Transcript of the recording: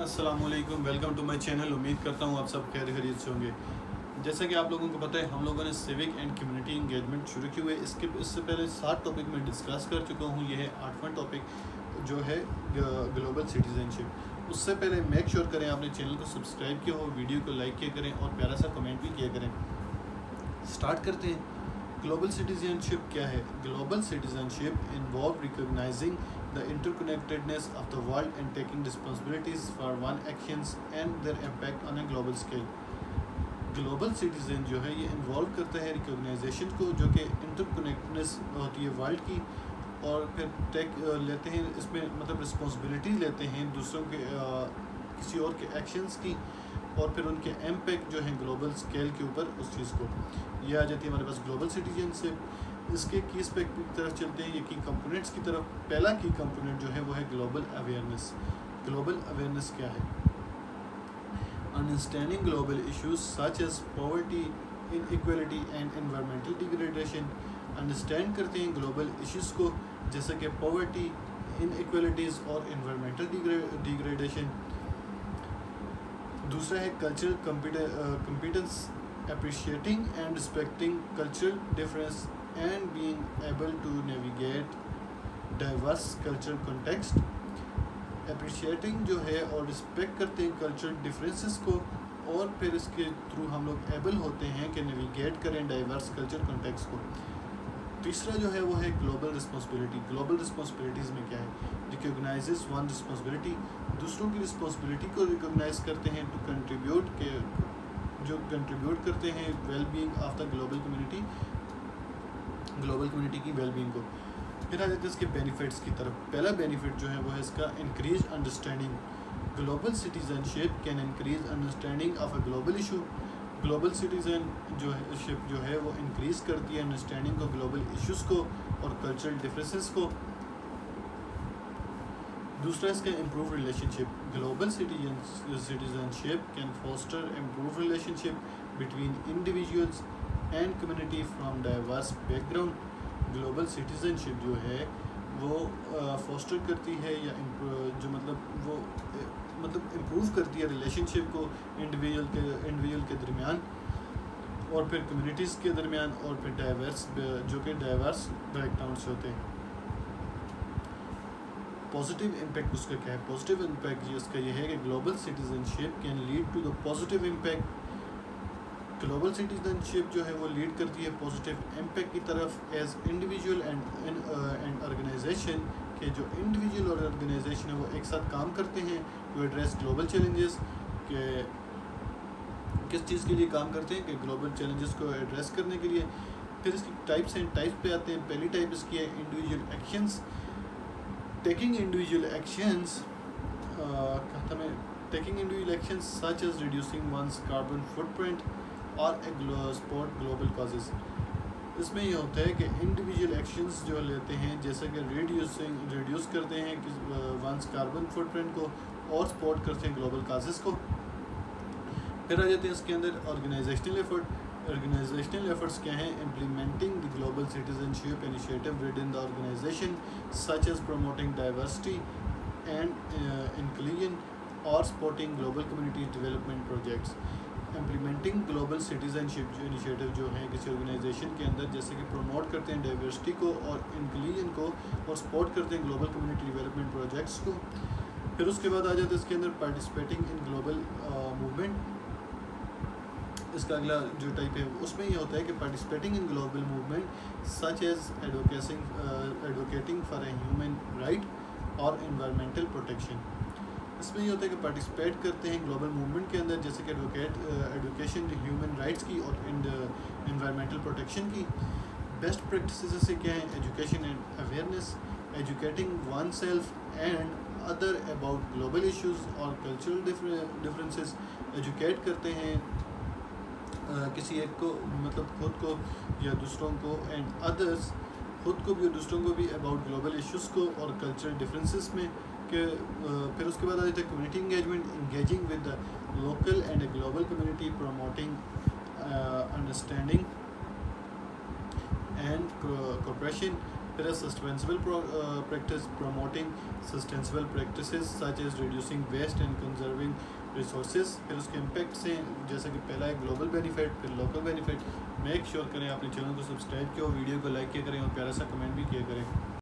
السلام علیکم، welcome to my channel. امید کرتا ہوں آپ سب خیر خیریت سے ہوں گے. جیسا کہ آپ لوگوں کو پتہ ہے، ہم لوگوں نے سیوک اینڈ کمیونٹی انگیجمنٹ شروع کی ہوئے. اس سے پہلے 7 ٹاپک میں ڈسکس کر چکا ہوں. یہ ہے 8واں ٹاپک جو ہے گلوبل سٹیزن شپ. اس سے پہلے میک شیور کریں آپ نے چینل کو سبسکرائب کیا ہو، ویڈیو کو لائک کیا کریں اور پیارا سا کمنٹ بھی کیا کریں. سٹارٹ کرتے ہیں. گلوبل سٹیزن شپ کیا ہے؟ Global citizenship involve recognizing the interconnectedness of the world and taking responsibilities for one actions and their impact on a global scale. Global citizen جو ہے یہ انوالو کرتا ہے ریکگنائزیشن کو، جو کہ انٹرکنیکٹنس ہوتی ہے ورلڈ کی، اور پھر ٹیک لیتے ہیں اس میں، مطلب رسپانسبلٹی لیتے ہیں دوسروں کے کسی اور کے ایکشنز کی، اور پھر ان کے امپیکٹ جو ہیں گلوبل اسکیل کے اوپر اس چیز کو. یہ آ جاتی ہے ہمارے پاس گلوبل سٹیزن سے. اس کے کی اسپیکٹ کی طرف چلتے ہیں، یہ کی کمپوننٹس کی طرف. پہلا کی کمپوننٹ جو ہے وہ ہے گلوبل اویئرنیس. گلوبل اویئرنیس کیا ہے؟ Understanding global issues such as poverty, inequality and environmental degradation. Understand کرتے ہیں گلوبل ایشوز کو، جیسے کہ پاورٹی، انیکویلٹیز اور انوائرمنٹل ڈیگریڈیشن. دوسرا ہے cultural competence, appreciating and respecting cultural difference and being able to navigate diverse cultural context. appreciating جو ہے اور رسپیکٹ کرتے ہیں کلچرل ڈفرینسز کو، اور پھر اس کے تھرو ہم لوگ ایبل ہوتے ہیں کہ نیویگیٹ کریں ڈائیورس کلچر کنٹیکسٹ کو. تیسرا جو ہے وہ ہے گلوبل رسپانسبلٹی. گلوبل رسپانسبلٹیز میں کیا ہے؟ ریکگنائزز ون رسپانسبلٹی، دوسروں کی رسپانسبلٹی کو ریکگنائز کرتے ہیں ٹو کنٹریبیوٹ، کے جو کنٹریبیوٹ کرتے ہیں well being of the global community, global community کی ویل بینگ کو. پھر آ جاتے ہیں اس کے بینیفٹس کی طرف. پہلا بینیفٹ جو ہے وہ ہے اس کا increase understanding. Global citizenship can increase understanding of a global issue. Global citizenship جو ہے وہ انکریز کرتی ہے انڈرسٹینڈنگ کو، گلوبل ایشوز کو اور کلچرل ڈفرینسز کو. دوسرا اس کا improve relationship. Global citizenship can foster improve relationship between individuals and community from diverse background. Global citizenship جو ہے وہ فاسٹر کرتی ہے، یا جو مطلب امپروو کرتی ہے ریلیشن شپ کو انڈیویژول کے درمیان، اور پھر کمیونٹیز کے درمیان، اور پھر ڈائیورس جو کہ ڈائیورس بیک گراؤنڈ سے ہوتے ہیں. پازیٹیو امپیکٹ اس کا کیا ہے؟ پازیٹیو امپیکٹ اس کا یہ ہے کہ global citizenship can lead to the positive impact. Global citizenship جو ہے وہ لیڈ کرتی ہے پازیٹیو امپیکٹ کی طرف ایز انڈیویژول اینڈ آرگنائزیشن، کہ جو انڈیویژول اور آرگنائزیشن ہے وہ ایک ساتھ کام کرتے ہیں ٹو ایڈریس گلوبل چیلنجز. کہ کس چیز کے لیے کام کرتے ہیں؟ کہ گلوبل چیلنجز کو ایڈریس کرنے کے لیے. پھر اس کی ٹائپس اینڈ ٹائپس پہ آتے ہیں. پہلی ٹائپ اس کی ہے individual actions. Taking individual actions taking individual actions such as reducing one's carbon footprint or support global causes. اس میں یہ ہوتا ہے کہ انڈیویژول ایکشنز جو لیتے ہیں، جیسا کہ ریڈیوس کرتے ہیں ونس کاربن فٹ پرنٹ کو، اور سپورٹ کرتے ہیں گلوبل کازز کو. پھر آ جاتے ہیں اس کے اندر آرگنائزیشنل ایفرٹ. آرگنائزیشنل ایفرٹس کیا ہیں؟ Implementing the global citizenship initiative within the organization such as promoting diversity and inclusion اور supporting global community development projects. Implementing global citizenship initiative جو ہیں کسی آرگنائزیشن کے اندر، جیسے کہ promote کرتے ہیں ڈائیورسٹی کو اور انکلوژن کو، اور سپورٹ کرتے ہیں گلوبل کمیونٹی ڈیولپمنٹ پروجیکٹس کو. پھر اس کے بعد آ جاتا ہے اس کے اندر پارٹیسپیٹنگ ان گلوبل موومنٹ. اس کا اگلا جو ٹائپ ہے اس میں یہ ہوتا ہے کہ participating in global movement such as advocating for a human right اور انوائرمنٹل پروٹیکشن. اس میں یہ ہوتا ہے کہ پارٹیسپیٹ کرتے ہیں گلوبل موومنٹ کے اندر، جیسے کہ ایڈوکیشن ہیومن رائٹس کی اور انوائرمنٹل پروٹیکشن کی. بیسٹ پریکٹسز سے کیا ہیں؟ Education and awareness. Educating one self and other about global issues اور کلچرل ڈفرینسز. ایجوکیٹ کرتے ہیں کسی ایک کو، مطلب خود کو یا دوسروں کو، اینڈ ادرس، خود کو بھی اور دوسروں کو بھی، اباؤٹ گلوبل ایشوز کو اور کلچرل ڈفرینسز میں. کہ پھر اس کے بعد آ جاتا ہے community engagement. Engaging with the local and a global community, promoting understanding and cooperation. پھر ہے sustainable practice promoting sustainable practices such as reducing waste and conserving resources. پھر اس کے امپیکٹس ہیں جیسے کہ پہلا ہے گلوبل بینیفٹ, پھر لوکل بینیفٹ. میک شیور کریں آپ نے چینل کو سبسکرائب کیا ہو, ویڈیو کو لائک کیا کریں اور پیارا سا کمنٹ بھی کیا کریں.